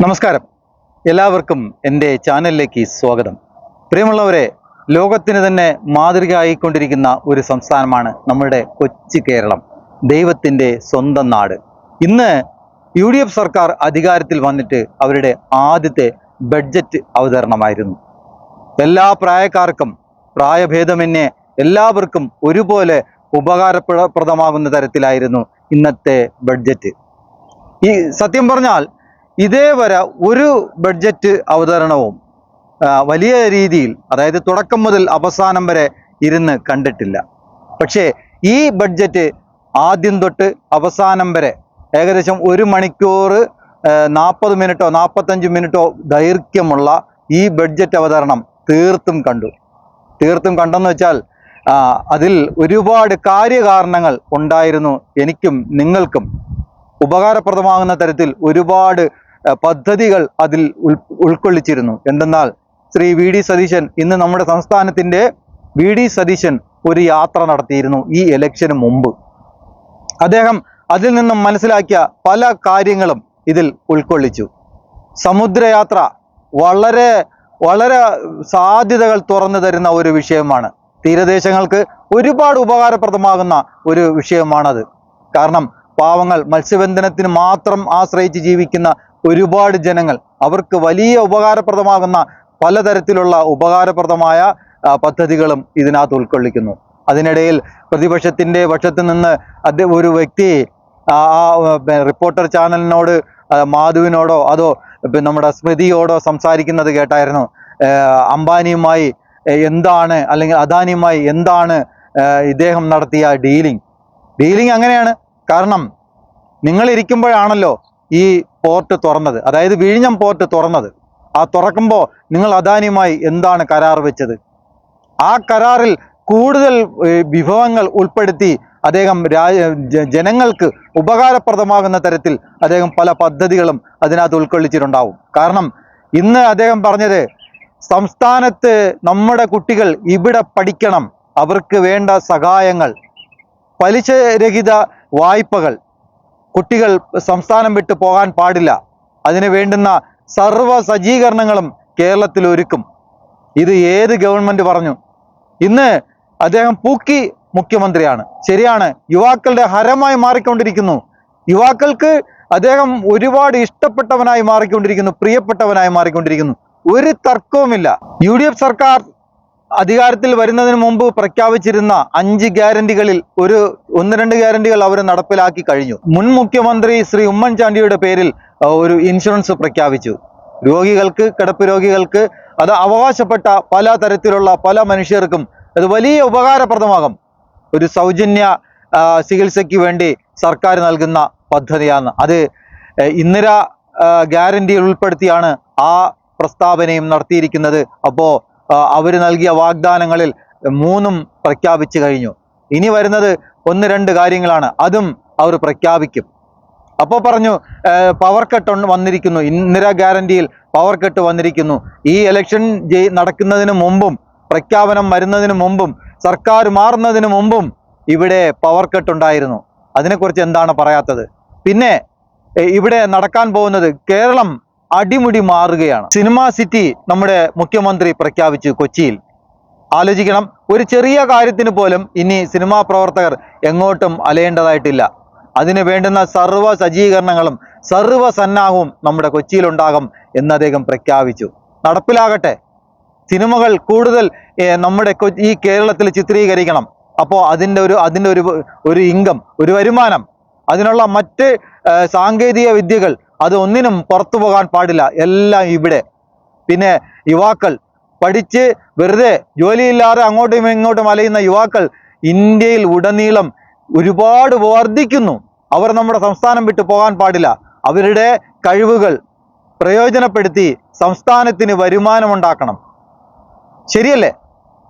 നമസ്കാരം, എല്ലാവർക്കും എൻ്റെ ചാനലിലേക്ക് സ്വാഗതം. പ്രിയമുള്ളവരെ, ലോകത്തിന് തന്നെ മാതൃകയായിക്കൊണ്ടിരിക്കുന്ന ഒരു സംസ്ഥാനമാണ് നമ്മുടെ കൊച്ചു കേരളം, ദൈവത്തിൻ്റെ സ്വന്തം നാട്. ഇന്ന് UDF സർക്കാർ അധികാരത്തിൽ വന്നിട്ട് അവരുടെ ആദ്യത്തെ ബഡ്ജറ്റ് അവതരണമായിരുന്നു. എല്ലാ പ്രായക്കാർക്കും പ്രായഭേദമന്യേ എല്ലാവർക്കും ഒരുപോലെ ഉപകാരപ്രദമാകുന്ന തരത്തിലായിരുന്നു ഇന്നത്തെ ബഡ്ജറ്റ്. ഈ സത്യം പറഞ്ഞാൽ ഇതേവരെ ഒരു ബഡ്ജറ്റ് അവതരണവും വലിയ രീതിയിൽ, അതായത് തുടക്കം മുതൽ അവസാനം വരെ ഇരുന്ന് കണ്ടിട്ടില്ല. പക്ഷേ ഈ ബഡ്ജറ്റ് ആദ്യം തൊട്ട് അവസാനം വരെ ഏകദേശം 1 മണിക്കൂർ 40 മിനിറ്റോ 45 മിനിറ്റോ ദൈർഘ്യമുള്ള ഈ ബഡ്ജറ്റ് അവതരണം തീർത്തും കണ്ടെന്ന് വെച്ചാൽ അതിൽ ഒരുപാട് കാര്യകാരണങ്ങൾ ഉണ്ടായിരുന്നു. എനിക്കും നിങ്ങൾക്കും ഉപകാരപ്രദമാകുന്ന തരത്തിൽ ഒരുപാട് പദ്ധതികൾ അതിൽ ഉൾക്കൊള്ളിച്ചിരുന്നു. എന്തെന്നാൽ ശ്രീ VD സതീശൻ, ഇന്ന് നമ്മുടെ സംസ്ഥാനത്തിൻ്റെ VD സതീശൻ ഒരു യാത്ര നടത്തിയിരുന്നു ഈ ഇലക്ഷന് മുമ്പ്. അദ്ദേഹം അതിൽ നിന്നും മനസ്സിലാക്കിയ പല കാര്യങ്ങളും ഇതിൽ ഉൾക്കൊള്ളിച്ചു. സമുദ്രയാത്ര വളരെ സാധ്യതകൾ തുറന്നു തരുന്ന ഒരു വിഷയമാണ്. തീരദേശങ്ങൾക്ക് ഒരുപാട് ഉപകാരപ്രദമാകുന്ന ഒരു വിഷയമാണത്. കാരണം പാവങ്ങൾ, മത്സ്യബന്ധനത്തിന് മാത്രം ആശ്രയിച്ച് ജീവിക്കുന്ന ഒരുപാട് ജനങ്ങൾ, അവർക്ക് വലിയ ഉപകാരപ്രദമാകുന്ന പലതരത്തിലുള്ള ഉപകാരപ്രദമായ പദ്ധതികളും ഇതിനകത്ത് ഉൾക്കൊള്ളിക്കുന്നു. അതിനിടയിൽ പ്രതിപക്ഷത്തിൻ്റെ പക്ഷത്ത് നിന്ന് ഒരു വ്യക്തി റിപ്പോർട്ടർ ചാനലിനോട്, മാധുവിനോടോ അതോ നമ്മുടെ സ്മൃതിയോടോ സംസാരിക്കുന്നത് കേട്ടായിരുന്നു. അംബാനിയുമായി എന്താണ്, അല്ലെങ്കിൽ അദാനിയുമായി എന്താണ് ഇദ്ദേഹം നടത്തിയ ഡീലിംഗ് അങ്ങനെയാണ്. കാരണം നിങ്ങൾ ഇരിക്കുമ്പോഴാണല്ലോ ഈ പോർട്ട് തുറന്നത്, അതായത് വിഴിഞ്ഞം പോർട്ട് തുറന്നത്. ആ തുറക്കുമ്പോൾ നിങ്ങൾ അദാനിയുമായി എന്താണ് കരാർ വെച്ചത്? ആ കരാറിൽ കൂടുതൽ വിഭവങ്ങൾ ഉൾപ്പെടുത്തി അദ്ദേഹം ജനങ്ങൾക്ക് ഉപകാരപ്രദമാകുന്ന തരത്തിൽ അദ്ദേഹം പല പദ്ധതികളും അതിനകത്ത് ഉൾക്കൊള്ളിച്ചിട്ടുണ്ടാവും. കാരണം ഇന്ന് അദ്ദേഹം പറഞ്ഞത്, സംസ്ഥാനത്ത് നമ്മുടെ കുട്ടികൾ ഇവിടെ പഠിക്കണം, അവർക്ക് വേണ്ട സഹായങ്ങൾ, പലിശരഹിത വായ്പകൾ, കുട്ടികൾ സംസ്ഥാനം വിട്ട് പോകാൻ പാടില്ല, അതിന് വേണ്ടുന്ന സർവ്വ സജ്ജീകരണങ്ങളും കേരളത്തിൽ ഒരുക്കും. ഇത് ഏത് ഗവൺമെൻറ് പറഞ്ഞു? ഇന്ന് അദ്ദേഹം പൂക്കി മുഖ്യമന്ത്രിയാണ്, ശരിയാണ്. യുവാക്കളുടെ ഹരമായി മാറിക്കൊണ്ടിരിക്കുന്നു. യുവാക്കൾക്ക് അദ്ദേഹം ഒരുപാട് ഇഷ്ടപ്പെട്ടവനായി മാറിക്കൊണ്ടിരിക്കുന്നു, പ്രിയപ്പെട്ടവനായി മാറിക്കൊണ്ടിരിക്കുന്നു. ഒരു തർക്കവുമില്ല. UDF സർക്കാർ അധികാരത്തിൽ വരുന്നതിന് മുമ്പ് പ്രഖ്യാപിച്ചിരുന്ന 5 ഗ്യാരണ്ടികളിൽ 1-2 ഗ്യാരണ്ടികൾ അവർ നടപ്പിലാക്കി കഴിഞ്ഞു. മുൻ മുഖ്യമന്ത്രി ശ്രീ ഉമ്മൻചാണ്ടിയുടെ പേരിൽ ഒരു ഇൻഷുറൻസ് പ്രഖ്യാപിച്ചു. രോഗികൾക്ക്, കിടപ്പ് രോഗികൾക്ക്, അത് അവകാശപ്പെട്ട പല തരത്തിലുള്ള പല മനുഷ്യർക്കും അത് വലിയ ഉപകാരപ്രദമാകും. ഒരു സൗജന്യ ചികിത്സയ്ക്ക് വേണ്ടി സർക്കാർ നൽകുന്ന പദ്ധതിയാണ് അത്. ഇന്ദിര ഗ്യാരണ്ടിയിൽ ഉൾപ്പെടുത്തിയാണ് ആ പ്രസ്താവനയും നടത്തിയിരിക്കുന്നത്. അപ്പോൾ അവർ നൽകിയ വാഗ്ദാനങ്ങളിൽ 3 പ്രഖ്യാപിച്ചു കഴിഞ്ഞു. ഇനി വരുന്നത് 1-2 കാര്യങ്ങളാണ്, അതും അവർ പ്രഖ്യാപിക്കും. അപ്പോൾ പറഞ്ഞു, പവർ കട്ട് വന്നിരിക്കുന്നു, ഇന്ദിര ഗ്യാരണ്ടിയിൽ പവർ കട്ട് വന്നിരിക്കുന്നു. ഈ ഇലക്ഷൻ നടക്കുന്നതിന് മുമ്പും, പ്രഖ്യാപനം വരുന്നതിന് മുമ്പും, സർക്കാർ മാറുന്നതിന് മുമ്പും ഇവിടെ പവർ കട്ട് ഉണ്ടായിരുന്നു. അതിനെക്കുറിച്ച് എന്താണ് പറയാത്തത്? പിന്നെ ഇവിടെ നടക്കാൻ പോകുന്നത്, കേരളം അടിമുടി മാറുകയാണ്. സിനിമാ സിറ്റി നമ്മുടെ മുഖ്യമന്ത്രി പ്രഖ്യാപിച്ചു കൊച്ചിയിൽ. ആലോചിക്കണം, ഒരു ചെറിയ കാര്യത്തിന് പോലും ഇനി സിനിമാ പ്രവർത്തകർ എങ്ങോട്ടും അലയേണ്ടതായിട്ടില്ല. അതിന് വേണ്ടുന്ന സർവ്വ സജ്ജീകരണങ്ങളും സർവ്വ സന്നാഹവും നമ്മുടെ കൊച്ചിയിലുണ്ടാകും എന്ന് അദ്ദേഹം പ്രഖ്യാപിച്ചു. നടപ്പിലാകട്ടെ. സിനിമകൾ കൂടുതൽ നമ്മുടെ ഈ കേരളത്തിൽ ചിത്രീകരിക്കണം. അപ്പോൾ അതിൻ്റെ ഒരു ഇൻകം, ഒരു വരുമാനം, അതിനുള്ള മറ്റ് സാങ്കേതിക വിദ്യകൾ, അത് ഒന്നിനും പുറത്തു പോകാൻ പാടില്ല, എല്ലാം ഇവിടെ. പിന്നെ യുവാക്കൾ പഠിച്ച് വെറുതെ ജോലിയില്ലാതെ അങ്ങോട്ടും ഇങ്ങോട്ടും അലയുന്ന യുവാക്കൾ ഇന്ത്യയിൽ ഉടനീളം ഒരുപാട് വർദ്ധിക്കുന്നു. അവർ നമ്മുടെ സംസ്ഥാനം വിട്ടു പോകാൻ പാടില്ല. അവരുടെ കഴിവുകൾ പ്രയോജനപ്പെടുത്തി സംസ്ഥാനത്തിന് വരുമാനമുണ്ടാക്കണം. ശരിയല്ലേ?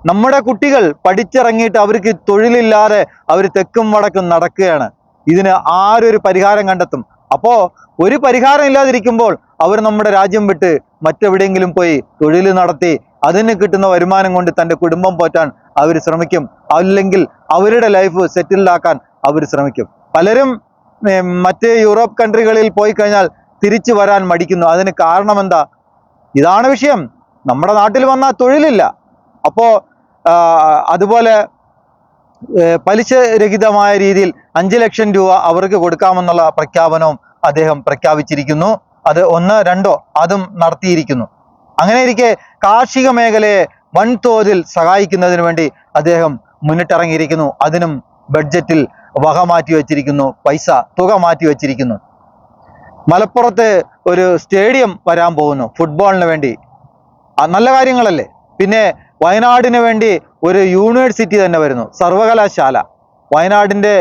നമ്മുടെ കുട്ടികൾ പഠിച്ചിറങ്ങിയിട്ട് അവർക്ക് തൊഴിലില്ലാതെ അവർ തെക്കും വടക്കും നടക്കുകയാണ്. ഇതിന് ആരൊരു പരിഹാരം കണ്ടെത്തും? അപ്പോൾ ഒരു പരിഹാരം ഇല്ലാതിരിക്കുമ്പോൾ അവർ നമ്മുടെ രാജ്യം വിട്ട് മറ്റെവിടെയെങ്കിലും പോയി തൊഴിൽ നടത്തി അതിന് കിട്ടുന്ന വരുമാനം കൊണ്ട് തൻ്റെ കുടുംബം പോറ്റാൻ അവർ ശ്രമിക്കും. അല്ലെങ്കിൽ അവരുടെ ലൈഫ് സെറ്റിൽഡ് ആക്കാൻ അവർ ശ്രമിക്കും. പലരും മറ്റ് യൂറോപ്പ് കൺട്രികളിൽ പോയി കഴിഞ്ഞാൽ തിരിച്ചു വരാൻ മടിക്കുന്നു. അതിന് കാരണം എന്താ? ഇതാണ് വിഷയം. നമ്മുടെ നാട്ടിൽ വന്നാൽ തൊഴിലില്ല. അപ്പോൾ അതുപോലെ പലിശ രഹിതമായ രീതിയിൽ 5 ലക്ഷം രൂപ അവർക്ക് കൊടുക്കാമെന്നുള്ള പ്രഖ്യാപനവും അദ്ദേഹം പ്രഖ്യാപിച്ചിരിക്കുന്നു. അത് 1, 2 അതും നടത്തിയിരിക്കുന്നു. അങ്ങനെ ഇരിക്കെ കാർഷിക മേഖലയെ വൻതോതിൽ സഹായിക്കുന്നതിന് വേണ്ടി അദ്ദേഹം മുന്നിട്ടിറങ്ങിയിരിക്കുന്നു. അതിനും ബഡ്ജറ്റിൽ വക മാറ്റി വച്ചിരിക്കുന്നു, തുക മാറ്റി വച്ചിരിക്കുന്നു. മലപ്പുറത്ത് ഒരു സ്റ്റേഡിയം വരാൻ പോകുന്നു ഫുട്ബോളിന് വേണ്ടി. നല്ല കാര്യങ്ങളല്ലേ. പിന്നെ വയനാടിന് വേണ്ടി ഒരു യൂണിവേഴ്സിറ്റി തന്നെ വരുന്നു, സർവകലാശാല. വയനാടിൻ്റെ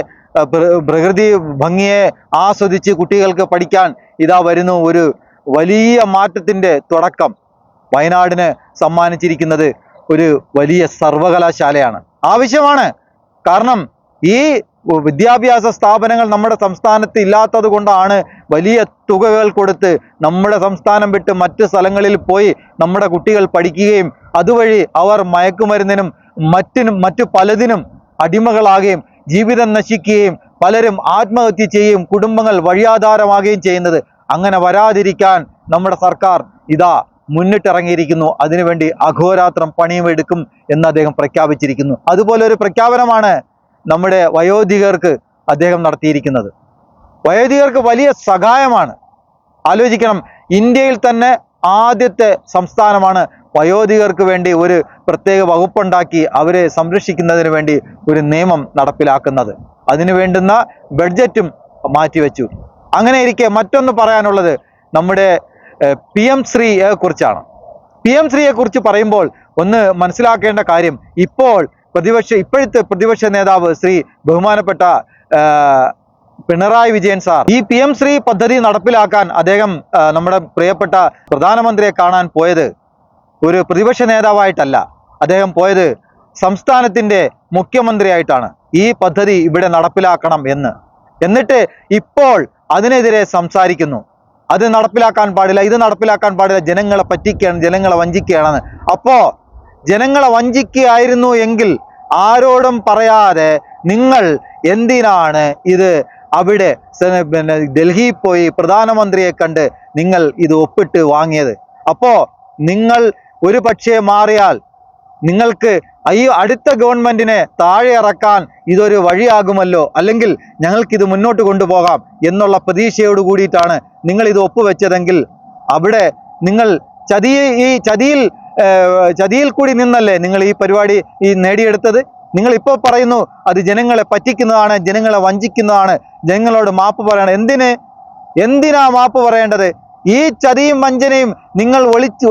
പ്രകൃതി ഭംഗിയെ ആസ്വദിച്ച് കുട്ടികൾക്ക് പഠിക്കാൻ ഇതാ വരുന്നു. ഒരു വലിയ മാറ്റത്തിൻ്റെ തുടക്കം വയനാടിന് സമ്മാനിച്ചിരിക്കുന്നത് ഒരു വലിയ സർവകലാശാലയാണ്. ആവശ്യമാണ്. കാരണം ഈ വിദ്യാഭ്യാസ സ്ഥാപനങ്ങൾ നമ്മുടെ സംസ്ഥാനത്ത് ഇല്ലാത്തത് കൊണ്ടാണ് വലിയ തുകകൾ കൊടുത്ത് നമ്മുടെ സംസ്ഥാനം വിട്ട് മറ്റ് സ്ഥലങ്ങളിൽ പോയി നമ്മുടെ കുട്ടികൾ പഠിക്കുകയും അതുവഴി അവർ മയക്കുമരുന്നിനും മറ്റു പലതിനും അടിമകളാകുകയും ജീവിതം നശിക്കുകയും പലരും ആത്മഹത്യ ചെയ്യുകയും കുടുംബങ്ങൾ വഴിയാധാരമാകുകയും ചെയ്യുന്നത്. അങ്ങനെ വരാതിരിക്കാൻ നമ്മുടെ സർക്കാർ ഇതാ മുന്നിട്ടിറങ്ങിയിരിക്കുന്നു. അതിനുവേണ്ടി അഹോരാത്രം പണിയും എടുക്കും എന്ന് അദ്ദേഹം പ്രഖ്യാപിച്ചിരിക്കുന്നു. അതുപോലെ ഒരു പ്രഖ്യാപനമാണ് നമ്മുടെ വയോധികർക്ക് അദ്ദേഹം നടത്തിയിരിക്കുന്നത്. വയോധികർക്ക് വലിയ സഹായമാണ്. ആലോചിക്കണം, ഇന്ത്യയിൽ തന്നെ ആദ്യത്തെ സംസ്ഥാനമാണ് വയോധികർക്ക് വേണ്ടി ഒരു പ്രത്യേക വകുപ്പുണ്ടാക്കി അവരെ സംരക്ഷിക്കുന്നതിന് വേണ്ടി ഒരു നിയമം നടപ്പിലാക്കുന്നത്. അതിനു വേണ്ടുന്ന ബഡ്ജറ്റും മാറ്റിവെച്ചു. അങ്ങനെ ഇരിക്കെ മറ്റൊന്ന് പറയാനുള്ളത് നമ്മുടെ PM ശ്രീയെ കുറിച്ചാണ്. PM ശ്രീയെ കുറിച്ച് പറയുമ്പോൾ ഒന്ന് മനസ്സിലാക്കേണ്ട കാര്യം, ഇപ്പോഴത്തെ പ്രതിപക്ഷ നേതാവ് ശ്രീ ബഹുമാനപ്പെട്ട പിണറായി വിജയൻ സാർ ഈ PM ശ്രീ പദ്ധതി നടപ്പിലാക്കാൻ അദ്ദേഹം നമ്മുടെ പ്രിയപ്പെട്ട പ്രധാനമന്ത്രിയെ കാണാൻ പോയത് ഒരു പ്രതിപക്ഷ നേതാവായിട്ടല്ല. അദ്ദേഹം പോയത് സംസ്ഥാനത്തിൻ്റെ മുഖ്യമന്ത്രിയായിട്ടാണ്. ഈ പദ്ധതി ഇവിടെ നടപ്പിലാക്കണം എന്നിട്ട് ഇപ്പോൾ അതിനെതിരെ സംസാരിക്കുന്നു. അത് നടപ്പിലാക്കാൻ പാടില്ല, ഇത് നടപ്പിലാക്കാൻ പാടില്ല, ജനങ്ങളെ പറ്റിക്കുകയാണ്, ജനങ്ങളെ വഞ്ചിക്കുകയാണെന്ന്. അപ്പോൾ ജനങ്ങളെ വഞ്ചിക്കുകയായിരുന്നു എങ്കിൽ ആരോടും പറയാതെ നിങ്ങൾ എന്തിനാണ് ഇത് അവിടെ ഡൽഹിയിൽ പോയി പ്രധാനമന്ത്രിയെ കണ്ട് നിങ്ങൾ ഇത് ഒപ്പിട്ട് വാങ്ങിയത്? അപ്പോൾ നിങ്ങൾ ഒരു പക്ഷേ മാറിയാൽ നിങ്ങൾക്ക് ഈ അടുത്ത ഗവൺമെന്റിനെ താഴെ ഇറക്കാൻ ഇതൊരു വഴിയാകുമല്ലോ, അല്ലെങ്കിൽ ഞങ്ങൾക്കിത് മുന്നോട്ട് കൊണ്ടുപോകാം എന്നുള്ള പ്രതീക്ഷയോട് കൂടിയിട്ടാണ് നിങ്ങൾ ഇത് ഒപ്പുവെച്ചതെങ്കിൽ അവിടെ നിങ്ങൾ ചതിയിൽ കൂടി നിന്നല്ലേ നിങ്ങൾ ഈ പരിപാടി നേടിയെടുത്തത്. നിങ്ങൾ ഇപ്പോൾ പറയുന്നു അത് ജനങ്ങളെ പറ്റിക്കുന്നതാണ്, ജനങ്ങളെ വഞ്ചിക്കുന്നതാണ്, ജനങ്ങളോട് മാപ്പ് പറയണം. എന്തിനാ മാപ്പ് പറയേണ്ടത്? ഈ ചതിയും വഞ്ചനയും നിങ്ങൾ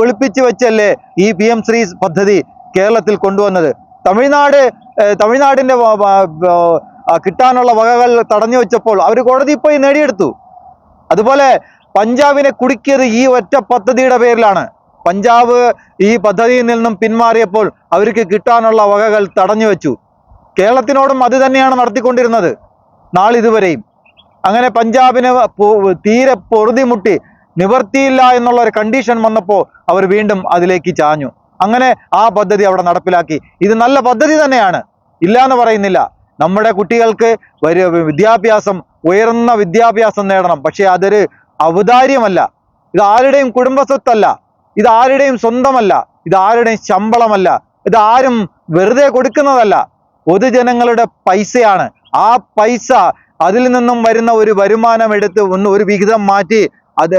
ഒളിപ്പിച്ചു വെച്ചല്ലേ ഈ PM ശ്രീ പദ്ധതി കേരളത്തിൽ കൊണ്ടുവന്നത്. തമിഴ്നാടിൻ്റെ കിട്ടാനുള്ള വകകൾ തടഞ്ഞു വെച്ചപ്പോൾ അവർ കോടതിയിൽ പോയി നേടിയെടുത്തു. അതുപോലെ പഞ്ചാബിനെ കുടുക്കിയത് ഈ ഒറ്റ പദ്ധതിയുടെ പേരിലാണ്. പഞ്ചാബ് ഈ പദ്ധതിയിൽ നിന്നും പിന്മാറിയപ്പോൾ അവർക്ക് കിട്ടാനുള്ള വകകൾ തടഞ്ഞു വെച്ചു. കേരളത്തിനോടും അത് തന്നെയാണ് നടത്തിക്കൊണ്ടിരുന്നത് നാളിതുവരെയും. അങ്ങനെ പഞ്ചാബിന് തീരെ പൊറുതിമുട്ടി നിവർത്തിയില്ല എന്നുള്ള ഒരു കണ്ടീഷൻ വന്നപ്പോൾ അവർ വീണ്ടും അതിലേക്ക് ചാഞ്ഞു. അങ്ങനെ ആ പദ്ധതി അവിടെ നടപ്പിലാക്കി. ഇത് നല്ല പദ്ധതി തന്നെയാണ്, ഇല്ല എന്ന് പറയുന്നില്ല. നമ്മുടെ കുട്ടികൾക്ക് ഉയർന്ന വിദ്യാഭ്യാസം നേടണം. പക്ഷേ അതൊരു ഔദാര്യമല്ല, ഇത് ആരുടെയും കുടുംബസ്വത്തല്ല, ഇത് ആരുടെയും സ്വന്തമല്ല, ഇത് ആരുടെയും ശമ്പളമല്ല, ഇത് ആരും വെറുതെ കൊടുക്കുന്നതല്ല, പൊതുജനങ്ങളുടെ പൈസയാണ്. ആ പൈസ അതിൽ നിന്നും വരുന്ന ഒരു വരുമാനം എടുത്ത് ഒരു വിഹിതം മാറ്റി അത്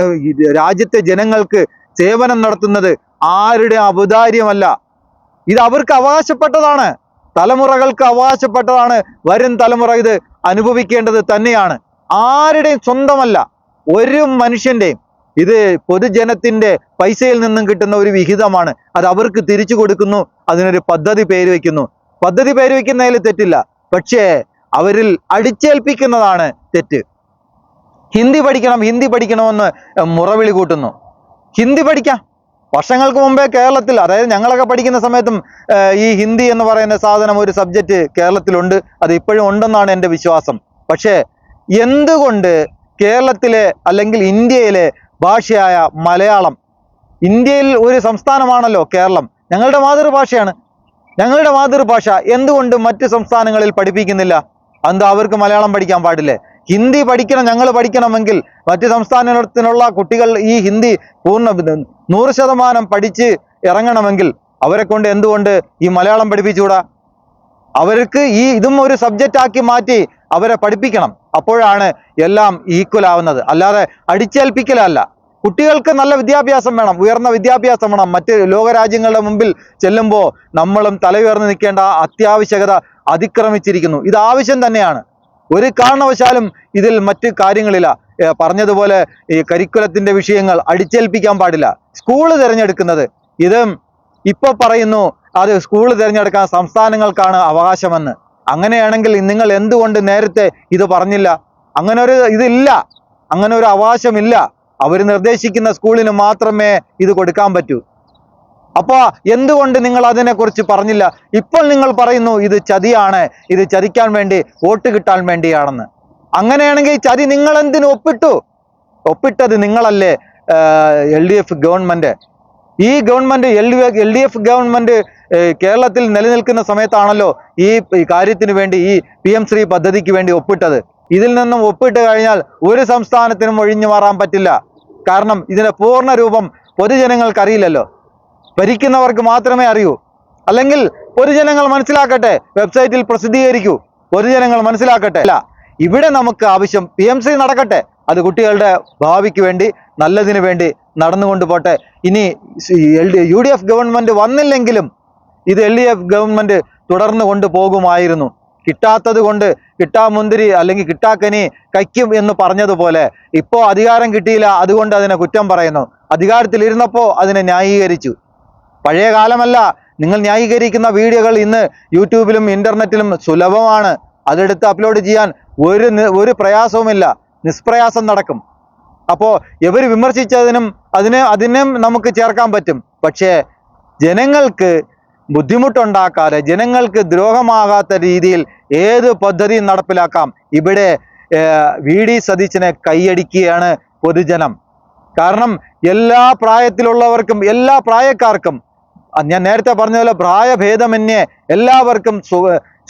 രാജ്യത്തെ ജനങ്ങൾക്ക് സേവനം നടത്തുന്നത് ആരുടെ ഔദാര്യമല്ല. ഇത് അവർക്ക് അവകാശപ്പെട്ടതാണ്, തലമുറകൾക്ക് അവകാശപ്പെട്ടതാണ്. വരും തലമുറ ഇത് അനുഭവിക്കേണ്ടത് തന്നെയാണ്. ആരുടെയും സ്വന്തമല്ല, ഒരു മനുഷ്യൻ്റെയും. ഇത് പൊതുജനത്തിൻ്റെ പൈസയിൽ നിന്നും കിട്ടുന്ന ഒരു വിഹിതമാണ്. അത് അവർക്ക് തിരിച്ചു കൊടുക്കുന്നു, അതിനൊരു പദ്ധതി പേര് വയ്ക്കുന്നു. പദ്ധതി പേര് വയ്ക്കുന്നതിൽ തെറ്റില്ല, പക്ഷേ അവരിൽ അടിച്ചേൽപ്പിക്കുന്നതാണ് തെറ്റ്. ഹിന്ദി പഠിക്കണമെന്ന് മുറവിളി കൂട്ടുന്നു. ഹിന്ദി പഠിക്കാം. വർഷങ്ങൾക്ക് മുമ്പേ കേരളത്തിൽ, അതായത് ഞങ്ങളൊക്കെ പഠിക്കുന്ന സമയത്തും ഈ ഹിന്ദി എന്ന് പറയുന്ന സാധനം ഒരു സബ്ജക്റ്റ് കേരളത്തിലുണ്ട്. അത് ഇപ്പോഴും ഉണ്ടെന്നാണ് എൻ്റെ വിശ്വാസം. പക്ഷേ എന്തുകൊണ്ട് കേരളത്തിലെ അല്ലെങ്കിൽ ഇന്ത്യയിലെ ഭാഷയായ മലയാളം, ഇന്ത്യയിൽ ഒരു സംസ്ഥാനമാണല്ലോ കേരളം, ഞങ്ങളുടെ മാതൃഭാഷയാണ്. ഞങ്ങളുടെ മാതൃഭാഷ എന്തുകൊണ്ട് മറ്റ് സംസ്ഥാനങ്ങളിൽ പഠിപ്പിക്കുന്നില്ല? എന്താ അവർക്ക് മലയാളം പഠിക്കാൻ പാടില്ലേ? ഹിന്ദി പഠിക്കണം, ഞങ്ങൾ പഠിക്കണമെങ്കിൽ മറ്റ് സംസ്ഥാനത്തിനുള്ള കുട്ടികൾ ഈ ഹിന്ദി 100% പഠിച്ച് ഇറങ്ങണമെങ്കിൽ അവരെ കൊണ്ട് എന്തുകൊണ്ട് ഈ മലയാളം പഠിപ്പിച്ചുകൂടാ? അവർക്ക് ഇതും ഒരു സബ്ജക്റ്റ് ആക്കി മാറ്റി അവരെ പഠിപ്പിക്കണം. അപ്പോഴാണ് എല്ലാം ഈക്വൽ ആവുന്നത്. അല്ലാതെ അടിച്ചേൽപ്പിക്കലല്ല. കുട്ടികൾക്ക് നല്ല വിദ്യാഭ്യാസം വേണം, ഉയർന്ന വിദ്യാഭ്യാസം വേണം. മറ്റ് ലോകരാജ്യങ്ങളുടെ മുമ്പിൽ ചെല്ലുമ്പോൾ നമ്മളും തല ഉയർന്നു നിൽക്കേണ്ട അത്യാവശ്യകത അതിക്രമിച്ചിരിക്കുന്നു. ഇത് ആവശ്യം തന്നെയാണ്. ഒരു കാരണവശാലും ഇതിൽ മറ്റ് കാര്യങ്ങളില്ല. പറഞ്ഞതുപോലെ ഈ കരിക്കുലത്തിന്റെ വിഷയങ്ങൾ അടിച്ചേൽപ്പിക്കാൻ പാടില്ല. സ്കൂള് തിരഞ്ഞെടുക്കുന്നത് ഇപ്പൊ പറയുന്നു അത് സ്കൂൾ തിരഞ്ഞെടുക്കാൻ സംസ്ഥാനങ്ങൾക്കാണ് അവകാശമെന്ന്. അങ്ങനെയാണെങ്കിൽ നിങ്ങൾ എന്തുകൊണ്ട് നേരത്തെ ഇത് പറഞ്ഞില്ല? അങ്ങനെ ഒരു ഇതില്ല, അങ്ങനെ ഒരു അവകാശമില്ല. അവർ നിർദ്ദേശിക്കുന്ന സ്കൂളിന് മാത്രമേ ഇത് കൊടുക്കാൻ പറ്റൂ. അപ്പൊ എന്തുകൊണ്ട് നിങ്ങൾ അതിനെക്കുറിച്ച് പറഞ്ഞില്ല? ഇപ്പോൾ നിങ്ങൾ പറയുന്നു ഇത് ചതിയാണ്, ഇത് ചതിക്കാൻ വേണ്ടി വോട്ട് കിട്ടാൻ വേണ്ടിയാണെന്ന്. അങ്ങനെയാണെങ്കിൽ ചതി നിങ്ങൾ എന്തിനു ഒപ്പിട്ടത് നിങ്ങളല്ലേ? LDF government. ഈ ഗവൺമെന്റ് LDF ഗവൺമെന്റ് കേരളത്തിൽ നിലനിൽക്കുന്ന സമയത്താണല്ലോ ഈ കാര്യത്തിന് വേണ്ടി ഈ PM ശ്രീ പദ്ധതിക്ക് വേണ്ടി ഒപ്പിട്ടത്. ഇതിൽ നിന്നും ഒപ്പിട്ട് കഴിഞ്ഞാൽ ഒരു സംസ്ഥാനത്തിനും ഒഴിഞ്ഞു മാറാൻ പറ്റില്ല. കാരണം ഇതിന്റെ പൂർണ്ണ രൂപം പൊതുജനങ്ങൾക്ക് അറിയില്ലല്ലോ, ഭരിക്കുന്നവർക്ക് മാത്രമേ അറിയൂ. അല്ലെങ്കിൽ പൊതുജനങ്ങൾ മനസ്സിലാക്കട്ടെ, വെബ്സൈറ്റിൽ പ്രസിദ്ധീകരിക്കൂ, പൊതുജനങ്ങൾ മനസ്സിലാക്കട്ടെ. അല്ല, ഇവിടെ നമുക്ക് ആവശ്യം PM ശ്രീ നടക്കട്ടെ. അത് കുട്ടികളുടെ ഭാവിക്ക് വേണ്ടി, നല്ലതിന് വേണ്ടി നടന്നുകൊണ്ട് പോട്ടെ. ഇനി UDF ഗവൺമെന്റ് വന്നില്ലെങ്കിലും ഇത് LDF ഗവൺമെന്റ് തുടർന്ന് കൊണ്ടുപോകുമായിരുന്നു. കിട്ടാത്തത് കൊണ്ട് കിട്ടാമുന്തിരി അല്ലെങ്കിൽ കിട്ടാക്കനി കയ്ക്കും എന്ന് പറഞ്ഞതുപോലെ ഇപ്പോൾ അധികാരം കിട്ടിയില്ല, അതുകൊണ്ട് അതിനെ കുറ്റം പറയുന്നു. അധികാരത്തിൽ ഇരുന്നപ്പോൾ അതിനെ ന്യായീകരിച്ചു. പഴയ കാലമല്ല. നിങ്ങൾ ന്യായീകരിക്കുന്ന വീഡിയോകൾ ഇന്ന് യൂട്യൂബിലും ഇന്റർനെറ്റിലും സുലഭമാണ്. അതെടുത്ത് അപ്ലോഡ് ചെയ്യാൻ ഒരു പ്രയാസവുമില്ല, നിഷ്പ്രയാസം നടക്കും. അപ്പോൾ ഇവർ വിമർശിച്ചതിനും അതിനും നമുക്ക് ചേർക്കാൻ പറ്റും. പക്ഷേ ജനങ്ങൾക്ക് ബുദ്ധിമുട്ടുണ്ടാക്കാതെ, ജനങ്ങൾക്ക് ദ്രോഹമാകാത്ത രീതിയിൽ ഏത് പദ്ധതിയും നടപ്പിലാക്കാം. ഇവിടെ VD സതീശനെ കൈയടിക്കുകയാണ് പൊതുജനം. കാരണം എല്ലാ പ്രായത്തിലുള്ളവർക്കും, എല്ലാ പ്രായക്കാർക്കും, ഞാൻ നേരത്തെ പറഞ്ഞതുപോലെ പ്രായഭേദമന്യേ എല്ലാവർക്കും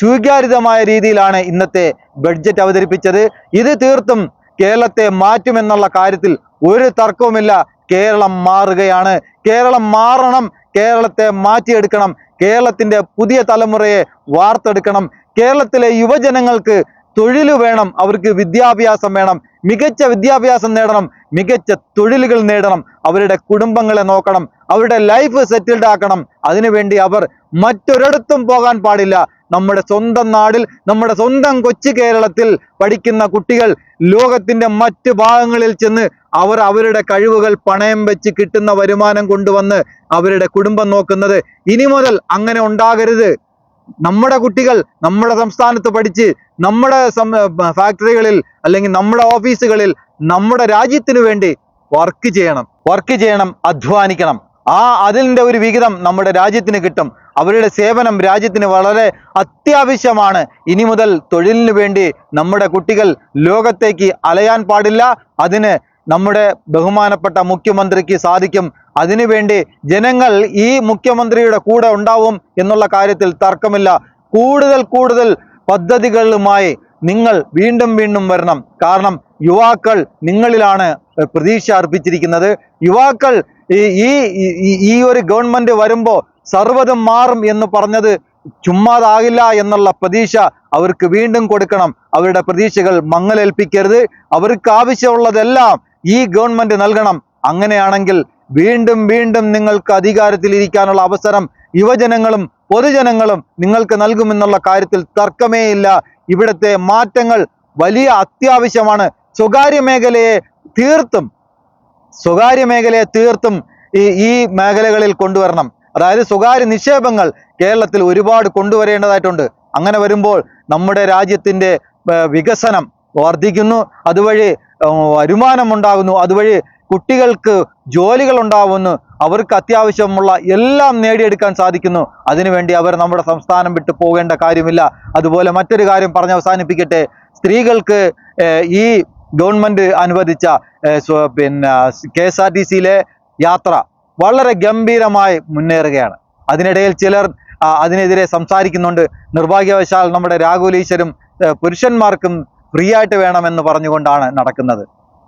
സ്വീകാര്യമായ രീതിയിലാണ് ഇന്നത്തെ ബഡ്ജറ്റ് അവതരിപ്പിച്ചത്. ഇത് തീർത്തും കേരളത്തെ മാറ്റുമെന്നുള്ള കാര്യത്തിൽ ഒരു തർക്കവുമില്ല. കേരളം മാറുകയാണ്. കേരളം മാറണം. കേരളത്തെ മാറ്റിയെടുക്കണം. കേരളത്തിന്റെ പുതിയ തലമുറയെ വാർത്തെടുക്കണം. കേരളത്തിലെ യുവജനങ്ങൾക്ക് തൊഴിൽ വേണം, അവർക്ക് വിദ്യാഭ്യാസം വേണം, മികച്ച വിദ്യാഭ്യാസം നേടണം, മികച്ച തൊഴിലുകൾ നേടണം, അവരുടെ കുടുംബങ്ങളെ നോക്കണം, അവരുടെ ലൈഫ് സെറ്റിൽഡ് ആക്കണം. അതിനുവേണ്ടി അവർ മറ്റൊരിടത്തും പോകാൻ പാടില്ല. നമ്മുടെ സ്വന്തം നാടിൽ, നമ്മുടെ സ്വന്തം കൊച്ചു കേരളത്തിൽ പഠിക്കുന്ന കുട്ടികൾ ലോകത്തിന്റെ മറ്റ് ഭാഗങ്ങളിൽ ചെന്ന് അവരുടെ കഴിവുകൾ പണയം വെച്ച് കിട്ടുന്ന വരുമാനം കൊണ്ടുവന്ന് അവരുടെ കുടുംബം നോക്കുന്നത്. ഇനി മുതൽ അങ്ങനെ ഉണ്ടാകരുത്. നമ്മുടെ കുട്ടികൾ നമ്മുടെ സംസ്ഥാനത്ത് പഠിച്ച് നമ്മുടെ ഫാക്ടറികളിൽ അല്ലെങ്കിൽ നമ്മുടെ ഓഫീസുകളിൽ നമ്മുടെ രാജ്യത്തിന് വേണ്ടി വർക്ക് ചെയ്യണം, അധ്വാനിക്കണം. അതിൻ്റെ ഒരു വിഹിതം നമ്മുടെ രാജ്യത്തിന് കിട്ടും. അവരുടെ സേവനം രാജ്യത്തിന് വളരെ അത്യാവശ്യമാണ്. ഇനി മുതൽ തൊഴിലിന് വേണ്ടി നമ്മുടെ കുട്ടികൾ ലോകത്തേക്ക് അലയാൻ പാടില്ല. അതിന് നമ്മുടെ ബഹുമാനപ്പെട്ട മുഖ്യമന്ത്രിക്ക് സാധിക്കും. അതിനുവേണ്ടി ജനങ്ങൾ ഈ മുഖ്യമന്ത്രിയുടെ കൂടെ ഉണ്ടാവും എന്നുള്ള കാര്യത്തിൽ തർക്കമില്ല. കൂടുതൽ പദ്ധതികളുമായി നിങ്ങൾ വീണ്ടും വരണം. കാരണം യുവാക്കൾ നിങ്ങളിലാണ് പ്രതീക്ഷ അർപ്പിച്ചിരിക്കുന്നത്. യുവാക്കൾ ഈ ഒരു ഗവൺമെന്റ് വരുമ്പോൾ സർവ്വതും മാറും എന്ന് പറഞ്ഞത് ചുമ്മാതാകില്ല എന്നുള്ള പ്രതീക്ഷ അവർക്ക് വീണ്ടും കൊടുക്കണം. അവരുടെ പ്രതീക്ഷകൾ മങ്ങലേൽപ്പിക്കരുത്. അവർക്ക് ആവശ്യമുള്ളതെല്ലാം ഈ ഗവൺമെന്റ് നൽകണം. അങ്ങനെയാണെങ്കിൽ വീണ്ടും നിങ്ങൾക്ക് അധികാരത്തിൽ ഇരിക്കാനുള്ള അവസരം യുവജനങ്ങളും പൊതുജനങ്ങളും നിങ്ങൾക്ക് നൽകുമെന്നുള്ള കാര്യത്തിൽ തർക്കമേ ഇല്ല. ഇവിടുത്തെ മാറ്റങ്ങൾ വലിയ അത്യാവശ്യമാണ്. സ്വകാര്യ മേഖലയെ തീർത്തും ഈ മേഖലകളിൽ കൊണ്ടുവരണം. അതായത് സ്വകാര്യ നിക്ഷേപങ്ങൾ കേരളത്തിൽ ഒരുപാട് കൊണ്ടുവരേണ്ടതായിട്ടുണ്ട്. അങ്ങനെ വരുമ്പോൾ നമ്മുടെ രാജ്യത്തിന്റെ വികസനം വർദ്ധിക്കുന്നു, അതുവഴി വരുമാനം ഉണ്ടാകുന്നു, അതുവഴി കുട്ടികൾക്ക് ജോലികൾ ഉണ്ടാവുന്നു, അവർക്ക് അത്യാവശ്യമുള്ള എല്ലാം നേടിയെടുക്കാൻ സാധിക്കുന്നു. അതിനുവേണ്ടി അവർ നമ്മുടെ സംസ്ഥാനം വിട്ടു പോകേണ്ട കാര്യമില്ല. അതുപോലെ മറ്റൊരു കാര്യം പറഞ്ഞ് അവസാനിപ്പിക്കട്ടെ. സ്ത്രീകൾക്ക് ഈ ഗവൺമെന്റ് അനുവദിച്ച KSRTCയിലെ യാത്ര വളരെ ഗംഭീരമായി മുന്നേറുകയാണ്. അതിനിടയിൽ ചിലർ അതിനെതിരെ സംസാരിക്കുന്നുണ്ട്. നിർഭാഗ്യവശാൽ നമ്മുടെ രാഘുൽ ഈശ്വരും പുരുഷന്മാർക്കും ഫ്രീ ആയിട്ട് വേണമെന്ന് പറഞ്ഞുകൊണ്ടാണ് നടക്കുന്നത്.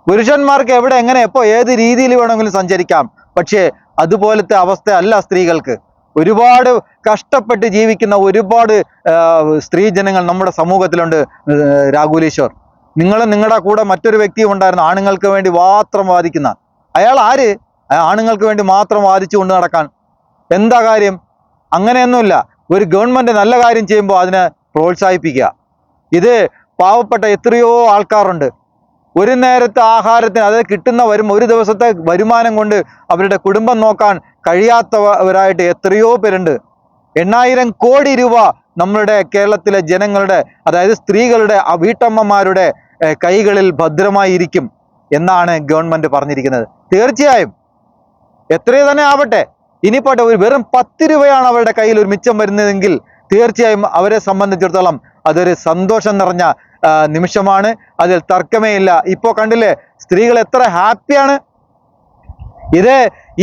പുരുഷന്മാർക്ക് എവിടെ എങ്ങനെ എപ്പോൾ ഏത് രീതിയിൽ വേണമെങ്കിലും സഞ്ചരിക്കാം. പക്ഷേ അതുപോലത്തെ അവസ്ഥ അല്ല സ്ത്രീകൾക്ക്. ഒരുപാട് കഷ്ടപ്പെട്ട് ജീവിക്കുന്ന ഒരുപാട് സ്ത്രീജനങ്ങൾ നമ്മുടെ സമൂഹത്തിലുണ്ട്. രാഘുലീശ്വർ, നിങ്ങളുടെ കൂടെ മറ്റൊരു വ്യക്തിയും ഉണ്ടായിരുന്നു, ആണുങ്ങൾക്ക് വേണ്ടി മാത്രം വാദിക്കുന്ന. അയാൾ ആര്? ആണുങ്ങൾക്ക് വേണ്ടി മാത്രം വാദിച്ചു കൊണ്ട് നടക്കാൻ എന്താ കാര്യം? അങ്ങനെയൊന്നുമില്ല. ഒരു ഗവൺമെന്റ് നല്ല കാര്യം ചെയ്യുമ്പോൾ അതിനെ പ്രോത്സാഹിപ്പിക്കുക. ഇത് പാവപ്പെട്ട എത്രയോ ആൾക്കാരുണ്ട്. ഒരു നേരത്തെ ആഹാരത്തിന്, അതായത് കിട്ടുന്ന ഒരു ദിവസത്തെ വരുമാനം കൊണ്ട് അവരുടെ കുടുംബം നോക്കാൻ കഴിയാത്തവരായിട്ട് എത്രയോ പേരുണ്ട്. 8000 കോടി രൂപ നമ്മളുടെ കേരളത്തിലെ ജനങ്ങളുടെ, അതായത് സ്ത്രീകളുടെ, വീട്ടമ്മമാരുടെ കൈകളിൽ ഭദ്രമായി ഇരിക്കും എന്നാണ് ഗവൺമെന്റ് പറഞ്ഞിരിക്കുന്നത്. തീർച്ചയായും എത്രയോ തന്നെ ആവട്ടെ, ഇനിപ്പോട്ടെ വെറും 10 രൂപയാണ് അവരുടെ കയ്യിൽ ഒരു മിച്ചം വരുന്നതെങ്കിൽ തീർച്ചയായും അവരെ സംബന്ധിച്ചിടത്തോളം അതൊരു സന്തോഷം നിറഞ്ഞ നിമിഷമാണ്. അതിൽ തർക്കമേ ഇല്ല. ഇപ്പോ കണ്ടില്ലേ സ്ത്രീകൾ എത്ര ഹാപ്പിയാണ്. ഇത്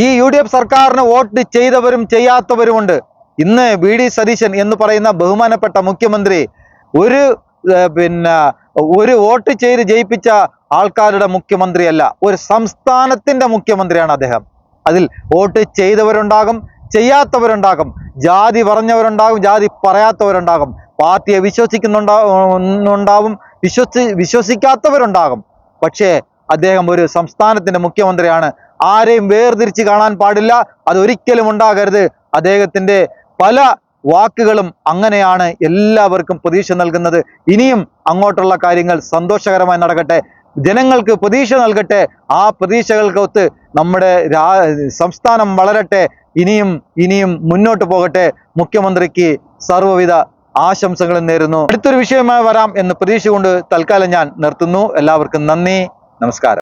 ഈ UDF സർക്കാരിന് വോട്ട് ചെയ്തവരും ചെയ്യാത്തവരുമുണ്ട്. ഇന്ന് VD സതീശൻ എന്ന് പറയുന്ന ബഹുമാനപ്പെട്ട മുഖ്യമന്ത്രി ഒരു വോട്ട് ചെയ്ത് ജയിപ്പിച്ച ആൾക്കാരുടെ മുഖ്യമന്ത്രിയല്ല, ഒരു സംസ്ഥാനത്തിന്റെ മുഖ്യമന്ത്രിയാണ് അദ്ദേഹം. അതിൽ വോട്ട് ചെയ്തവരുണ്ടാകും, ചെയ്യാത്തവരുണ്ടാകും, ജാതി പറഞ്ഞവരുണ്ടാകും, ജാതി പറയാത്തവരുണ്ടാകും, പാർട്ടിയെ വിശ്വസിക്കുന്നുണ്ടാവും, വിശ്വസിക്കാത്തവരുണ്ടാകും. പക്ഷേ അദ്ദേഹം ഒരു സംസ്ഥാനത്തിന്റെ മുഖ്യമന്ത്രിയാണ്. ആരെയും വേർതിരിച്ച് കാണാൻ പാടില്ല. അതൊരിക്കലും ഉണ്ടാകരുത്. അദ്ദേഹത്തിന്റെ പല വാക്കുകളും അങ്ങനെയാണ് എല്ലാവർക്കും പ്രതീക്ഷ നൽകുന്നത്. ഇനിയും അങ്ങോട്ടുള്ള കാര്യങ്ങൾ സന്തോഷകരമായി നടക്കട്ടെ, ജനങ്ങൾക്ക് പ്രതീക്ഷ നൽകട്ടെ. ആ പ്രതീക്ഷകൾക്കൊത്ത് നമ്മുടെ സംസ്ഥാനം വളരട്ടെ, ഇനിയും മുന്നോട്ട് പോകട്ടെ. മുഖ്യമന്ത്രിക്ക് സർവ്വവിധ ആശംസകളും നേരുന്നു. അടുത്തൊരു വിഷയമായി വരാം എന്ന് പ്രതീക്ഷ കൊണ്ട് തൽക്കാലം ഞാൻ നിർത്തുന്നു. എല്ലാവർക്കും നന്ദി, നമസ്കാരം.